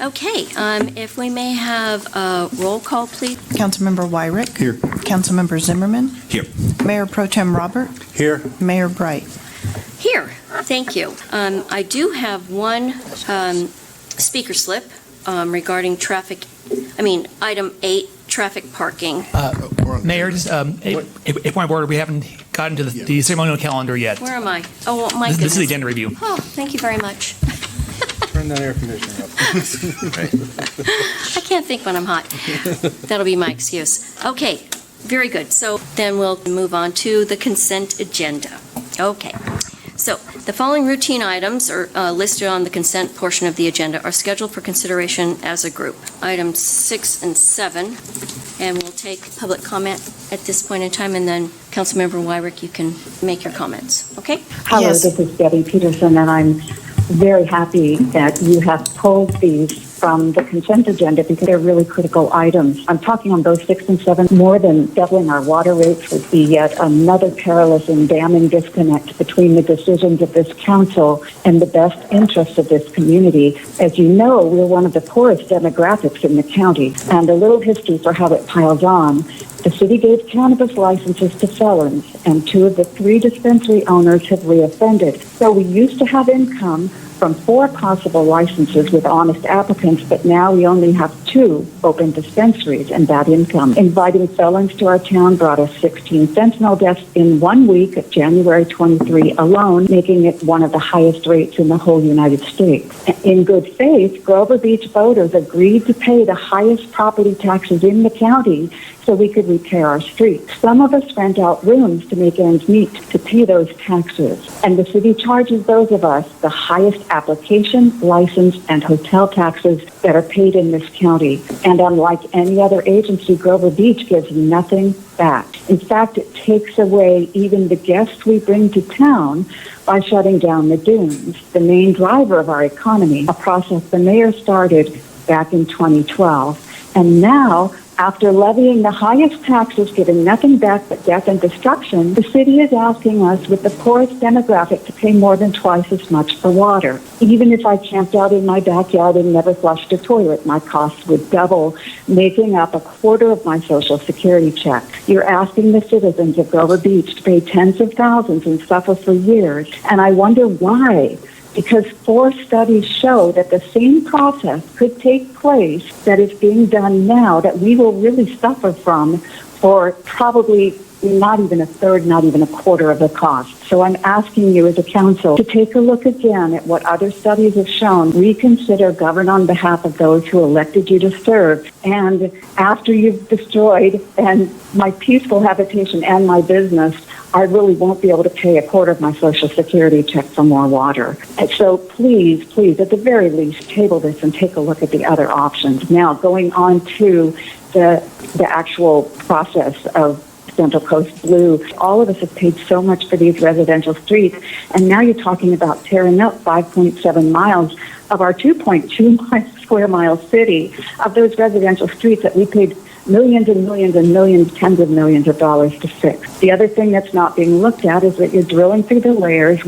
Okay, if we may have a roll call, please. Councilmember Wyrick. Here. Councilmember Zimmerman. Here. Mayor Pro Tem Robert. Here. Mayor Bright. Here, thank you. I do have one speaker slip regarding item 8, traffic parking. Mayor, just if point of order, we haven't gotten to the ceremonial calendar yet. Where am I? Oh, my goodness. This is the agenda review. Oh, thank you very much. Turn that air conditioner up. I can't think when I'm hot. That'll be my excuse. Okay, very good. So then we'll move on to the consent agenda. Okay. So the following routine items are listed on the consent portion of the agenda are scheduled for consideration as a group. Items 6 and 7, and we'll take public comment at this point in time, and then Councilmember Wyrick, you can make your comments. Okay? Hello, Yes. This is Debbie Peterson, and I'm very happy that you have pulled these from the consent agenda because they're really critical items. I'm talking on those 6 and 7. More than doubling our water rates would be yet another perilous and damning disconnect between the decisions of this council and the best interests of this community. As you know, we're one of the poorest demographics in the county, and a little history for how it piles on. The city gave cannabis licenses to felons, and 2 of the 3 dispensary owners have reoffended. So we used to have income from 4 possible licenses with honest applicants, but now we only have 2 open dispensaries and that income. Inviting felons to our town brought us 16 fentanyl deaths in 1 week of January 23 alone, making it one of the highest rates in the whole United States. In good faith, Grover Beach voters agreed to pay the highest property taxes in the county so we could repair our streets. Some of us rent out rooms to make ends meet to pay those taxes, and the city charges those of us the highest application, license, and hotel taxes that are paid in this county. And unlike any other agency, Grover Beach gives nothing back. In fact, it takes away even the guests we bring to town by shutting down the dunes, the main driver of our economy, a process the mayor started back in 2012. And now, after levying the highest taxes, giving nothing back but death and destruction, the city is asking us with the poorest demographic to pay more than twice as much for water. Even if I camped out in my backyard and never flushed a toilet, my costs would double, making up a quarter of my Social Security check. You're asking the citizens of Grover Beach to pay tens of thousands and suffer for years, and I wonder why. Because 4 studies show that the same process could take place that is being done now that we will really suffer from for probably not even a third, not even a quarter of the cost. So I'm asking you as a council to take a look again at what other studies have shown, reconsider, govern on behalf of those who elected you to serve, and after you've destroyed and my peaceful habitation and my business, I really won't be able to pay a quarter of my Social Security check for more water. And so please, at the very least, table this and take a look at the other options. Now, going on to the actual process of Central Coast Blue. All of us have paid so much for these residential streets, and now you're talking about tearing up 5.7 miles of our 2.2 square mile city of those residential streets that we paid millions and millions and millions, tens of millions of dollars to fix. The other thing that's not being looked at is that you're drilling through the layers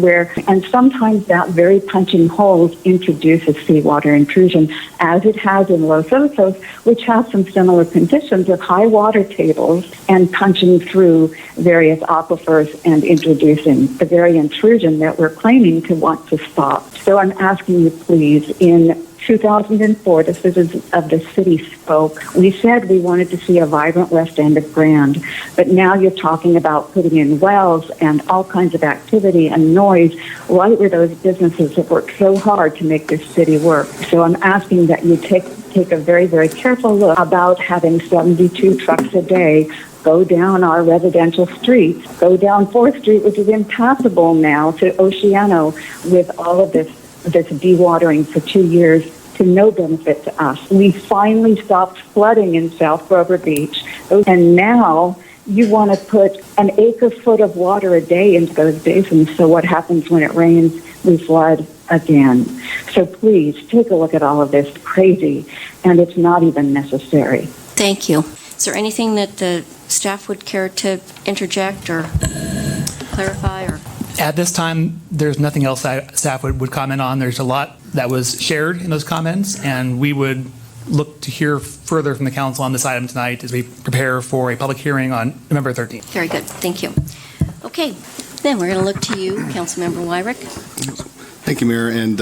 and sometimes that very punching holes introduces seawater intrusion, as it has in Los Osos, which has some similar conditions of high water tables and punching through various aquifers and introducing the very intrusion that we're claiming to want to stop. So I'm asking you, please, in 2004, the citizens of the city spoke. We said we wanted to see a vibrant West End of Grand, but now you're talking about putting in wells and all kinds of activity and noise right where those businesses have worked so hard to make this city work. So I'm asking that you take a very, very careful look about having 72 trucks a day go down our residential streets, go down 4th Street, which is impassable now, to Oceano with all of this dewatering for 2 years to no benefit to us. We finally stopped flooding in South Grover Beach, and now you want to put an acre-foot of water a day into those basins, so what happens when it rains? We flood again. So please, take a look at all of this. It's crazy, and it's not even necessary. Thank you. Is there anything that the staff would care to interject or clarify? Or At this time, there's nothing else staff would comment on. There's a lot that was shared in those comments, and we would look to hear further from the council on this item tonight as we prepare for a public hearing on November 13th. Very good, thank you. Okay, then we're going to look to you, Councilmember Wyrick. Thank you, Mayor. And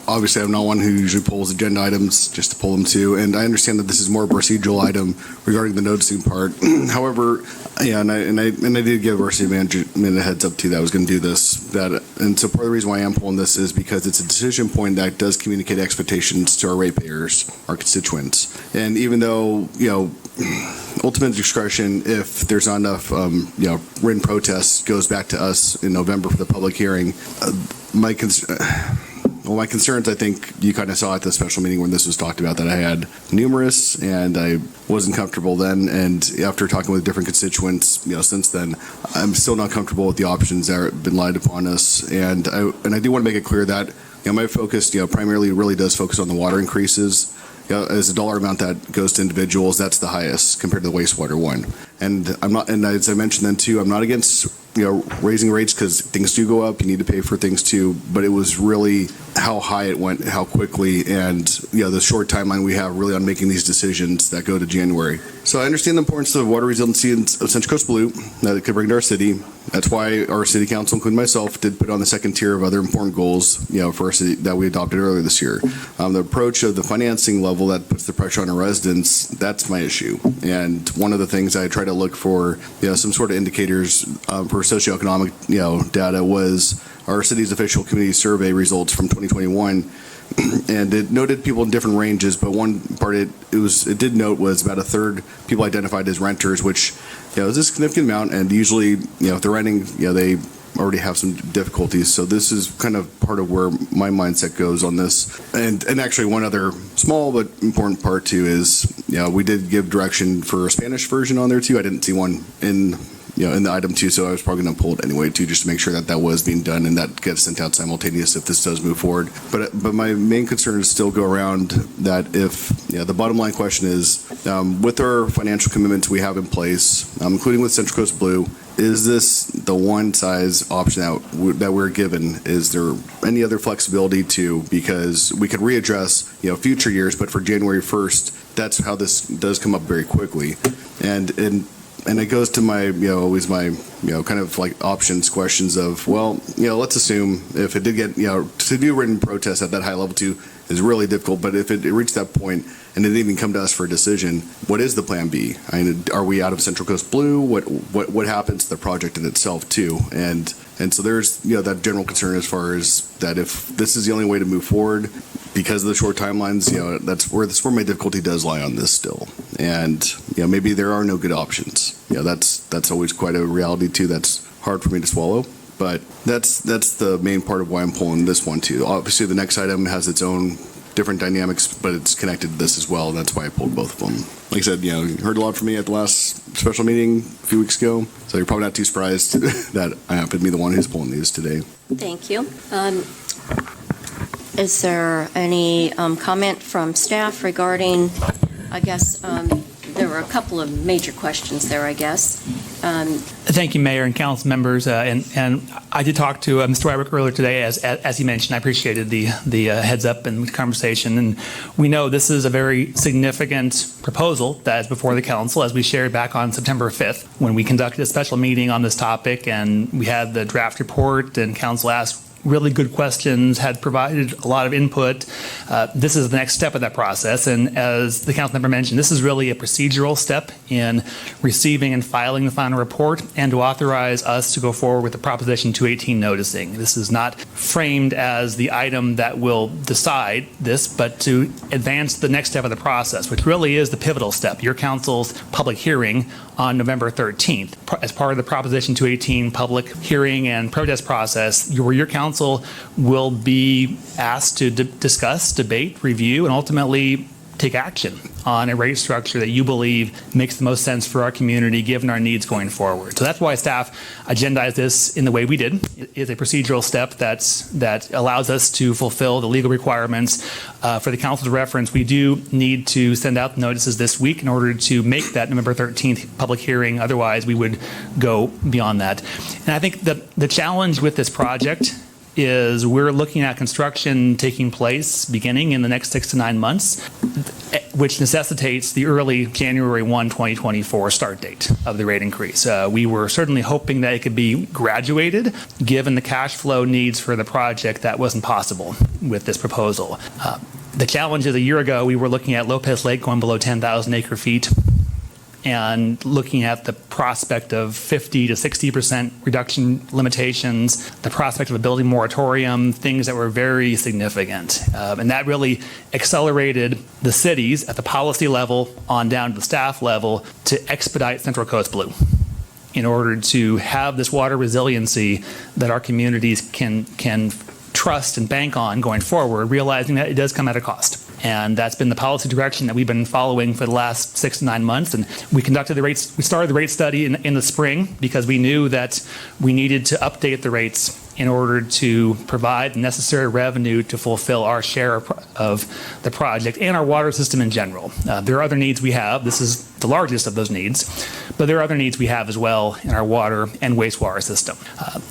obviously, I'm not one who usually pulls agenda items just to pull them too. And I understand that this is more a procedural item regarding the noticing part. However, yeah, and I did give our city manager a heads up too that I was going to do this. And so part of the reason why I am pulling this is because it's a decision point that does communicate expectations to our ratepayers, our constituents. And even though, ultimate discretion, if there's not enough, written protests, goes back to us in November for the public hearing. My concerns, I think you kind of saw at the special meeting when this was talked about, that I had numerous, and I wasn't comfortable then. And after talking with different constituents, since then, I'm still not comfortable with the options that have been lied upon us. And I do want to make it clear that my focus, primarily really does focus on the water increases. As a dollar amount that goes to individuals, that's the highest compared to the wastewater one. And I'm not, and as I mentioned then too, I'm not against raising rates, because things do go up. You need to pay for things too. But it was really how high it went, how quickly, and the short timeline we have really on making these decisions that go to January. So I understand the importance of water resiliency of Central Coast Blue that it could bring to our city. That's why our city council, including myself, did put on the second tier of other important goals, for our city that we adopted earlier this year. The approach of the financing level that puts the pressure on our residents, that's my issue. And one of the things I try to look for, some sort of indicators for socioeconomic, data was our city's official community survey results from 2021. And it noted people in different ranges, but one part it did note was about a third people identified as renters, which is a significant amount. And usually, if they're renting, they already have some difficulties. So this is kind of part of where my mindset goes on this. And actually, one other small but important part too is we did give direction for a Spanish version on there too. I didn't see one in the item too, so I was probably going to pull it anyway too, just to make sure that was being done and that gets sent out simultaneous if this does move forward. But my main concern is still go around that if the bottom line question is with our financial commitments we have in place, including with Central Coast Blue, is this the one size option that we're given? Is there any other flexibility too? Because we could readdress future years, but for January 1st, that's how this does come up very quickly. And it goes to my, always my, kind of like options questions of, let's assume if it did get, to do written protests at that high level too is really difficult. But if it reached that point and it didn't even come to us for a decision, what is the plan B? I mean, are we out of Central Coast Blue? What happens to the project in itself too? And so there's, that general concern as far as that if this is the only way to move forward, because of the short timelines, that's where my difficulty does lie on this still. And maybe there are no good options. That's always quite a reality too. That's hard for me to swallow. But that's the main part of why I'm pulling this one too. Obviously, the next item has its own different dynamics, but it's connected to this as well. And that's why I pulled both of them. Like I said, you heard a lot from me at the last special meeting a few weeks ago. So you're probably not too surprised that I happen to be the one who's pulling these today. Thank you. Is there any comment from staff regarding, I guess, there were a couple of major questions there, I guess. Thank you, Mayor and council members. And I did talk to Mr. Wyrick earlier today, as he mentioned. I appreciated the heads up and conversation. And we know this is a very significant proposal that is before the council, as we shared back on September 5th when we conducted a special meeting on this topic, and we had the draft report and council asked really good questions, had provided a lot of input. This is the next step of that process. And as the council member mentioned, this is really a procedural step in receiving and filing the final report and to authorize us to go forward with the Proposition 218 noticing. This is not framed as the item that will decide this, but to advance the next step of the process, which really is the pivotal step, your council's public hearing on November 13th. As part of the Proposition 218 public hearing and protest process, your council will be asked to discuss, debate, review, and ultimately take action on a rate structure that you believe makes the most sense for our community given our needs going forward. So that's why staff agendized this in the way we did. It is a procedural step that allows us to fulfill the legal requirements. For the council's reference, we do need to send out notices this week in order to make that November 13th public hearing. Otherwise, we would go beyond that. And I think the challenge with this project is we're looking at construction taking place beginning in the next 6 to 9 months, which necessitates the early January 1, 2024 start date of the rate increase. We were certainly hoping that it could be graduated. Given the cash flow needs for the project, that wasn't possible with this proposal. The challenge is a year ago, we were looking at Lopez Lake going below 10,000 acre feet and looking at the prospect of 50 to 60% reduction limitations, the prospect of a building moratorium, things that were very significant. And that really accelerated the cities at the policy level on down to the staff level to expedite Central Coast Blue in order to have this water resiliency that our communities can trust and bank on going forward, realizing that it does come at a cost. And that's been the policy direction that we've been following for the last 6 to 9 months. And we started the rate study in the spring because we knew that we needed to update the rates in order to provide the necessary revenue to fulfill our share of the project and our water system in general. There are other needs we have. This is the largest of those needs, but there are other needs we have as well in our water and wastewater system.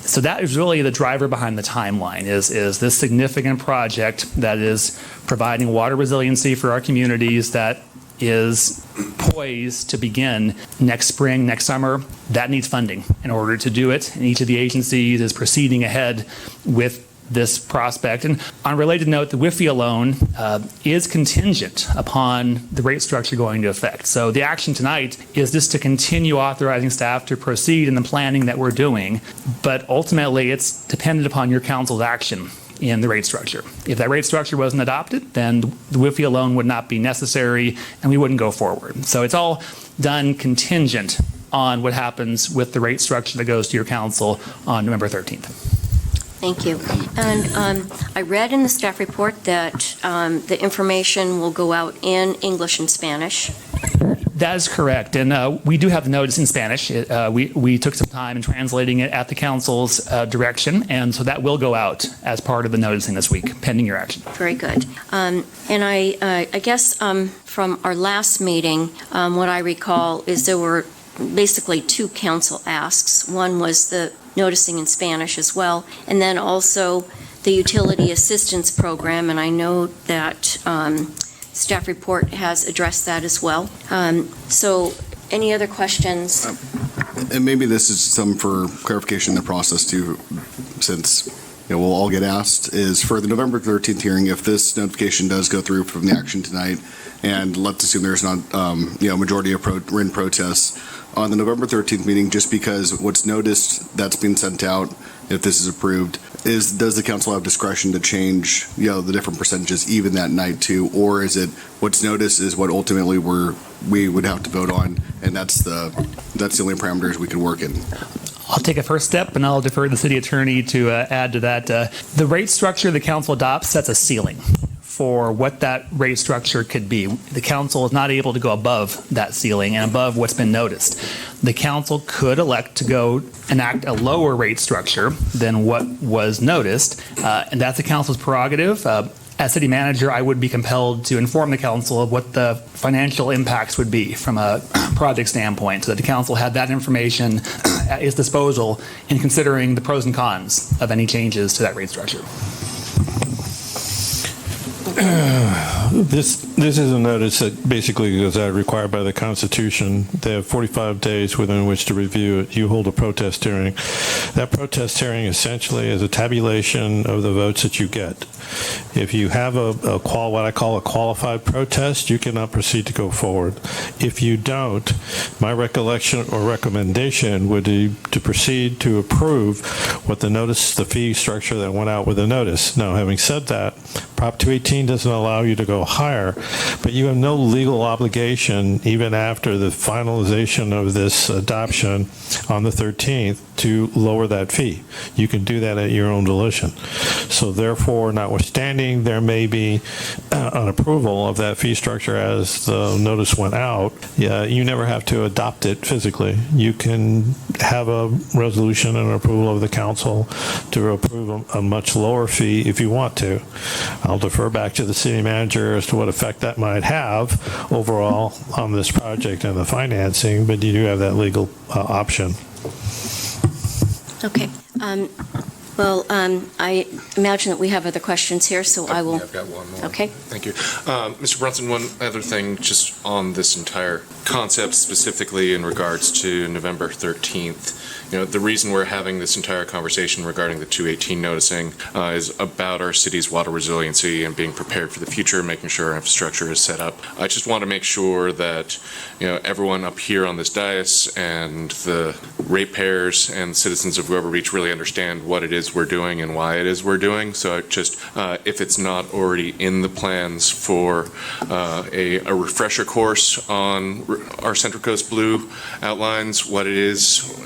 So that is really the driver behind the timeline is this significant project that is providing water resiliency for our communities that is poised to begin next spring, next summer. That needs funding in order to do it. And each of the agencies is proceeding ahead with this prospect. And on a related note, the WIFIA loan is contingent upon the rate structure going into effect. So the action tonight is just to continue authorizing staff to proceed in the planning that we're doing. But ultimately, it's dependent upon your council's action in the rate structure. If that rate structure wasn't adopted, then the WIFIA loan would not be necessary and we wouldn't go forward. So it's all done contingent on what happens with the rate structure that goes to your council on November 13th. Thank you. And I read in the staff report that the information will go out in English and Spanish. That is correct, and we do have the notice in Spanish. We took some time in translating it at the council's direction, and so that will go out as part of the noticing this week, pending your action. Very good. And I guess from our last meeting, what I recall is there were basically 2 council asks. One was the noticing in Spanish as well, and then also the utility assistance program, and I know that staff report has addressed that as well. So any other questions? And maybe this is some for clarification in the process too, since we'll all get asked, is for the November 13th hearing, if this notification does go through from the action tonight, and let's assume there's not majority of written protests on the November 13th meeting, just because what's noticed that's been sent out, if this is approved, does the council have discretion to change the different percentages even that night too, or is it what's noticed is what ultimately we would have to vote on, and that's the only parameters we can work in? I'll take a first step, and I'll defer to the city attorney to add to that. The rate structure the council adopts sets a ceiling for what that rate structure could be. The council is not able to go above that ceiling and above what's been noticed. The council could elect to go enact a lower rate structure than what was noticed, and that's the council's prerogative. As city manager, I would be compelled to inform the council of what the financial impacts would be from a project standpoint, so that the council had that information at its disposal in considering the pros and cons of any changes to that rate structure. This is a notice that basically goes out required by the Constitution. They have 45 days within which to review it. You hold a protest hearing. That protest hearing essentially is a tabulation of the votes that you get. If you have what I call a qualified protest, you cannot proceed to go forward. If you don't, my recollection or recommendation would be to proceed to approve what the fee structure that went out with the notice. Now, having said that, Prop 218 doesn't allow you to go higher, but you have no legal obligation, even after the finalization of this adoption on the 13th, to lower that fee. You can do that at your own volition. So therefore, notwithstanding there may be an approval of that fee structure as the notice went out, you never have to adopt it physically. You can have a resolution and approval of the council to approve a much lower fee if you want to. I'll defer back to the city manager as to what effect that might have overall on this project and the financing, but you do have that legal option. Okay. I imagine that we have other questions here, so I will. I've got one more. Okay. Thank you. Mr. Brunson, one other thing just on this entire concept, specifically in regards to November 13th. The reason we're having this entire conversation regarding the 218 noticing is about our city's water resiliency and being prepared for the future, making sure our infrastructure is set up. I just want to make sure that, everyone up here on this dais and the ratepayers and citizens of Grover Beach really understand what it is we're doing and why it is we're doing. So just, if it's not already in the plans for a refresher course on our Central Coast Blue outlines what it is,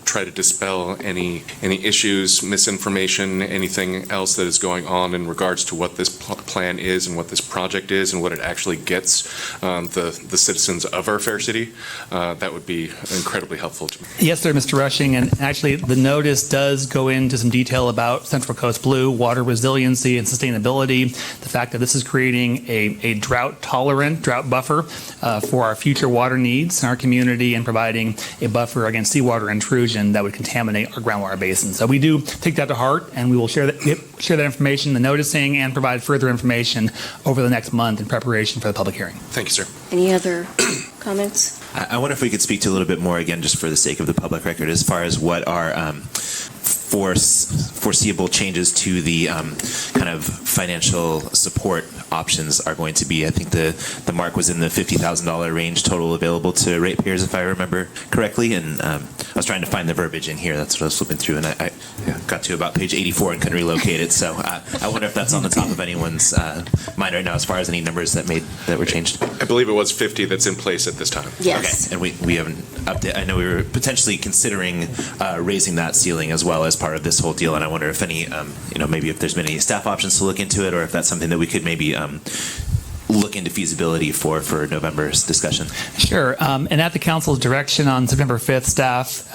try to dispel any issues, misinformation, anything else that is going on in regards to what this plan is and what this project is and what it actually gets the citizens of our fair city. That would be incredibly helpful to me. Yes, sir, Mr. Rushing, and actually the notice does go into some detail about Central Coast Blue, water resiliency and sustainability, the fact that this is creating a drought-tolerant, drought buffer for our future water needs in our community and providing a buffer against seawater intrusion that would contaminate our groundwater basin. So we do take that to heart, and we will share that information, the noticing, and provide further information over the next month in preparation for the public hearing. Thank you, sir. Any other comments? I wonder if we could speak to a little bit more, again, just for the sake of the public record, as far as what are foreseeable changes to the kind of financial support options are going to be. I think the mark was in the $50,000 range total available to ratepayers, if I remember correctly, and I was trying to find the verbiage in here. That's what I was flipping through, and I got to about page 84 and couldn't relocate it. So I wonder if that's on the top of anyone's mind right now, as far as any numbers that were changed. I believe it was 50 that's in place at this time. Yes. Okay, and we haven't updated. I know we were potentially considering raising that ceiling as well as part of this whole deal, and I wonder if any, maybe if there's been any staff options to look into it, or if that's something that we could maybe look into feasibility for November's discussion. Sure. And at the council's direction on September 5th, staff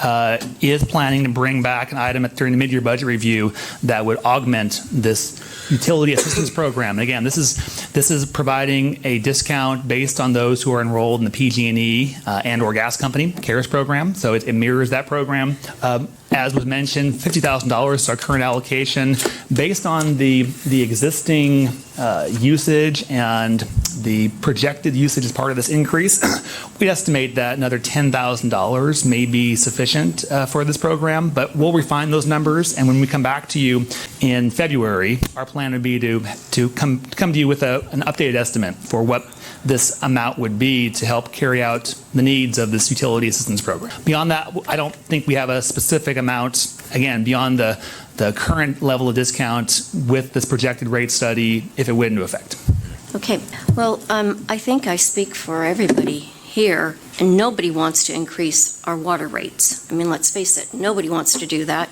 is planning to bring back an item during the mid-year budget review that would augment this utility assistance program. And again, this is providing a discount based on those who are enrolled in the PG&E and/or gas company CARES program. So it mirrors that program. As was mentioned, $50,000 is our current allocation. Based on the existing usage and the projected usage as part of this increase, we estimate that another $10,000 may be sufficient for this program, but we'll refine those numbers, and when we come back to you in February, our plan would be to come to you with an updated estimate for what this amount would be to help carry out the needs of this utility assistance program. Beyond that, I don't think we have a specific amount, again, beyond the current level of discount with this projected rate study, if it went into effect. Okay. Well, I think I speak for everybody here, and nobody wants to increase our water rates. I mean, let's face it, nobody wants to do that.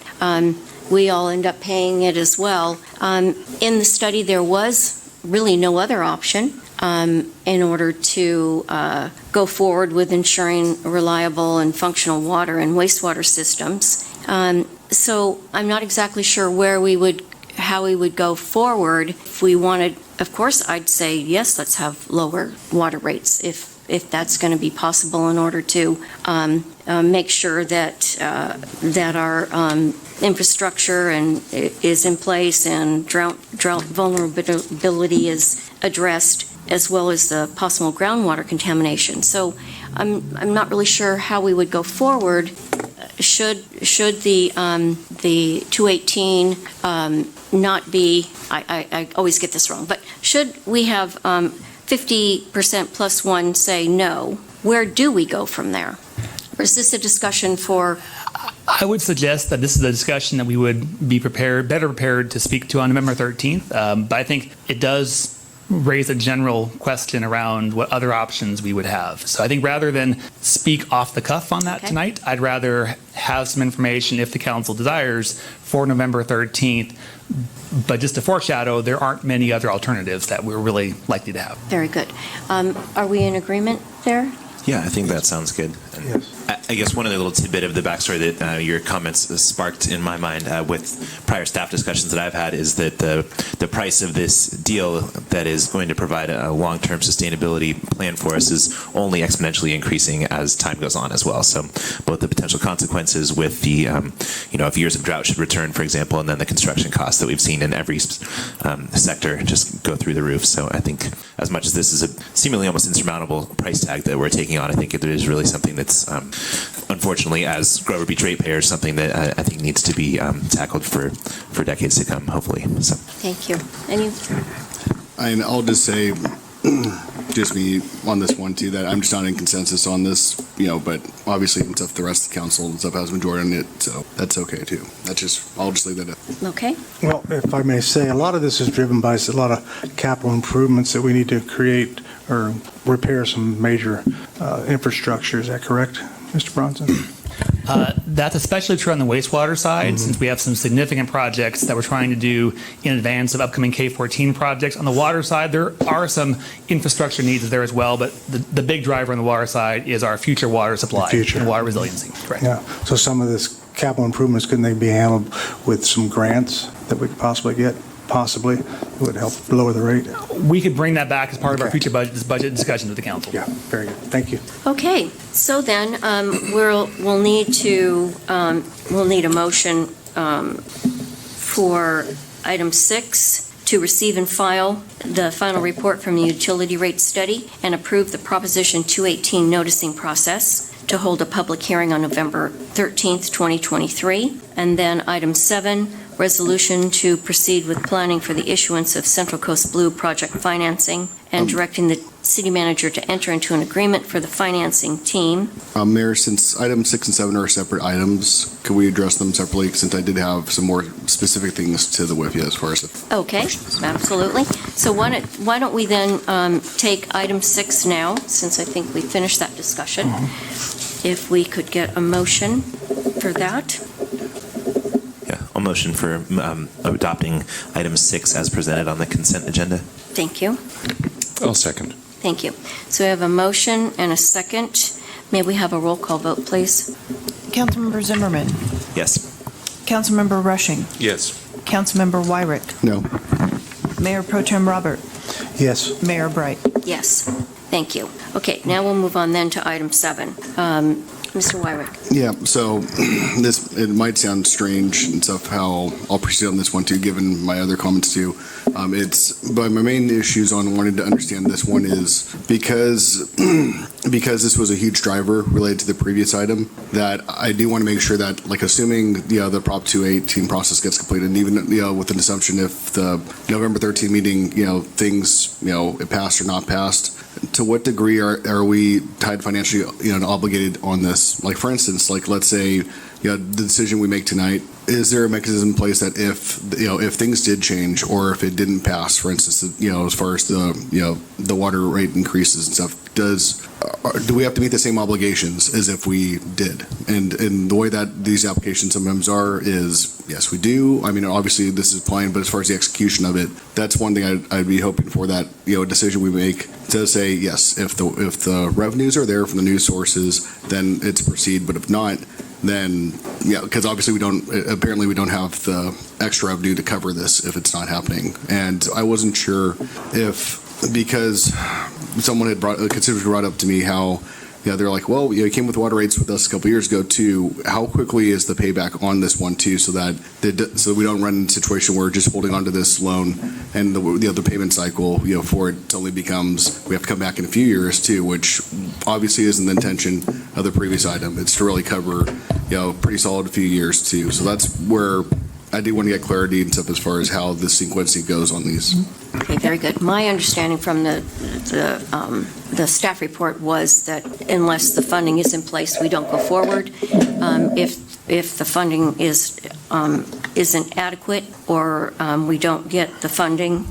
We all end up paying it as well. In the study, there was really no other option in order to go forward with ensuring reliable and functional water and wastewater systems. So I'm not exactly sure how we would go forward. If we wanted, of course, I'd say yes, let's have lower water rates if that's going to be possible in order to make sure that our infrastructure is in place and drought vulnerability is addressed, as well as the possible groundwater contamination. So I'm not really sure how we would go forward. Should the 218 not be, I always get this wrong, but should we have 50% plus one say no, where do we go from there? Or is this a discussion for? I would suggest that this is a discussion that we would be better prepared to speak to on November 13th. But I think it does raise a general question around what other options we would have. So I think rather than speak off the cuff on that Okay. tonight, I'd rather have some information, if the council desires, for November 13th. But just to foreshadow, there aren't many other alternatives that we're really likely to have. Very good. Are we in agreement there? Yeah, I think that sounds good. And Yes. I guess one other little tidbit of the backstory that your comments sparked in my mind with prior staff discussions that I've had is that the price of this deal that is going to provide a long-term sustainability plan for us is only exponentially increasing as time goes on as well. So both the potential consequences with the, if years of drought should return, for example, and then the construction costs that we've seen in every sector just go through the roof. So I think as much as this is a seemingly almost insurmountable price tag that we're taking on, I think it is really something that's, unfortunately, as Grover Beach ratepayers, something that I think needs to be tackled for decades to come, hopefully. So. Thank you. And I'll just say, just me on this one too, that I'm just not in consensus on this, but obviously and stuff, the rest of the council and stuff has majority on it, so that's okay too. I'll just leave that at. Okay. Well, if I may say, a lot of this is driven by a lot of capital improvements that we need to create or repair some major infrastructure. Is that correct, Mr. Bronson? That's especially true on the wastewater side, since we have some significant projects that we're trying to do in advance of upcoming K-14 projects. On the water side, there are some infrastructure needs there as well, but the big driver on the water side is our future water supply and water resiliency. Correct. Yeah. So some of this capital improvements, couldn't they be handled with some grants that we could possibly get? Possibly, it would help lower the rate. We could bring that back as part of our Okay. future budget discussions with the council. Yeah, very good. Thank you. Okay. So then we'll need a motion for item 6 to receive and file the final report from the utility rate study and approve the Proposition 218 noticing process, to hold a public hearing on November 13th, 2023. And then item 7, resolution to proceed with planning for the issuance of Central Coast Blue project financing and directing the city manager to enter into an agreement for the financing team. Mayor, since items 6 and 7 are separate items, could we address them separately, since I did have some more specific things to the WIFIA as far as Okay, absolutely. So why don't we then take item 6 now, since I think we finished that discussion. If we could get a motion for that. Yeah, a motion for adopting item 6 as presented on the consent agenda. Thank you. I'll second. Thank you. So we have a motion and a second. May we have a roll call vote, please? Councilmember Zimmerman. Yes. Councilmember Rushing. Yes. Councilmember Wyrick. No. Mayor Pro Tem Robert. Yes. Mayor Bright. Yes. Thank you. Okay, now we'll move on then to item 7. Mr. Wyrick. Yeah, so it might sound strange and stuff how I'll proceed on this one too, given my other comments too. But my main issues on wanting to understand this one is because this was a huge driver related to the previous item, that I do want to make sure that, like, assuming the Prop 218 process gets completed, and even with an assumption if the November 13th meeting things it passed or not passed, to what degree are we tied financially and obligated on this? Like, for instance, like, let's say the decision we make tonight, is there a mechanism in place that if things did change or if it didn't pass, for instance, as far as the water rate increases and stuff, do we have to meet the same obligations as if we did? And the way that these applications sometimes are is, yes, we do. I mean, obviously this is plain, but as far as the execution of it, that's one thing I'd be hoping for, that decision we make to say, yes, if the revenues are there from the news sources, then it's proceed. But if not, then because obviously we don't have the extra revenue to cover this if it's not happening. And I wasn't sure because someone had brought up to me how they're like, well, you came with water rates with us a couple years ago too. How quickly is the payback on this one too, so that we don't run into a situation where we're just holding on to this loan and the payment cycle for it only becomes we have to come back in a few years too, which obviously isn't the intention of the previous item. It's to really cover pretty solid few years too. So that's where I do want to get clarity and stuff as far as how the sequencing goes on these. Okay, very good. My understanding from the staff report was that unless the funding is in place, we don't go forward. If the funding isn't adequate or we don't get the funding,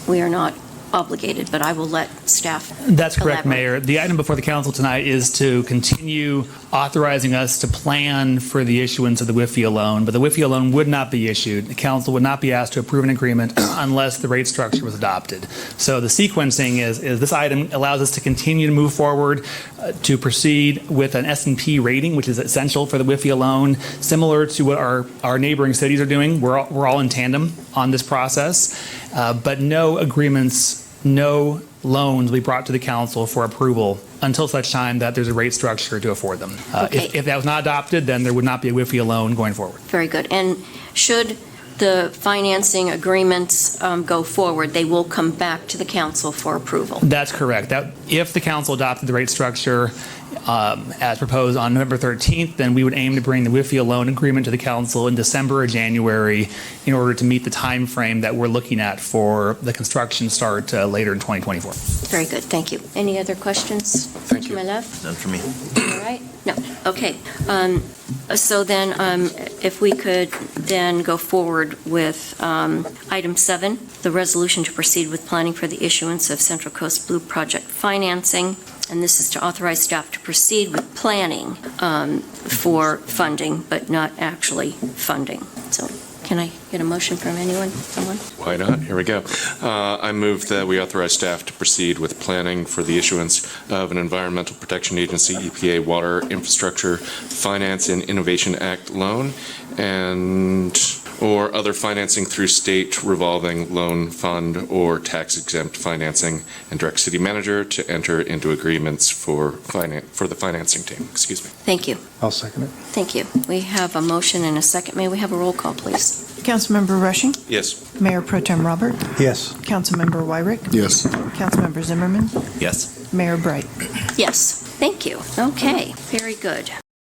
we are not obligated, but I will let staff That's correct, elaborate. Mayor. The item before the council tonight is to continue authorizing us to plan for the issuance of the WIFIA loan, but the WIFIA loan would not be issued. The council would not be asked to approve an agreement unless the rate structure was adopted. So the sequencing is this item allows us to continue to move forward to proceed with an S&P rating, which is essential for the WIFIA loan, similar to what our neighboring cities are doing. We're all in tandem on this process, but no agreements, no loans will be brought to the council for approval until such time that there's a rate structure to afford them. Okay. If that was not adopted, then there would not be a WIFIA loan going forward. Very good. And should the financing agreements go forward, they will come back to the council for approval? That's correct. That if the council adopted the rate structure as proposed on November 13th, then we would aim to bring the WIFIA loan agreement to the council in December or January in order to meet the time frame that we're looking at for the construction start later in 2024. Very good. Thank you. Any other questions? Thank you. To my left? None for me. All right. No. Okay. So then, if we could then go forward with item 7, the resolution to proceed with planning for the issuance of Central Coast Blue Project financing. And this is to authorize staff to proceed with planning for funding, but not actually funding. So can I get a motion from anyone? Someone? Why not? Here we go. I move that we authorize staff to proceed with planning for the issuance of an Environmental Protection Agency EPA Water Infrastructure Finance and Innovation Act loan or other financing through state revolving loan fund or tax-exempt financing, and direct city manager to enter into agreements for the financing team. Excuse me. Thank you. I'll second it. Thank you. We have a motion and a second. May we have a roll call, please? Councilmember Rushing, Yes. Mayor Pro Tem Robert, Yes. Councilmember Wyrick, Yes. Councilmember Zimmerman, Yes. Mayor Bright. Yes. Thank you. Okay. Very good.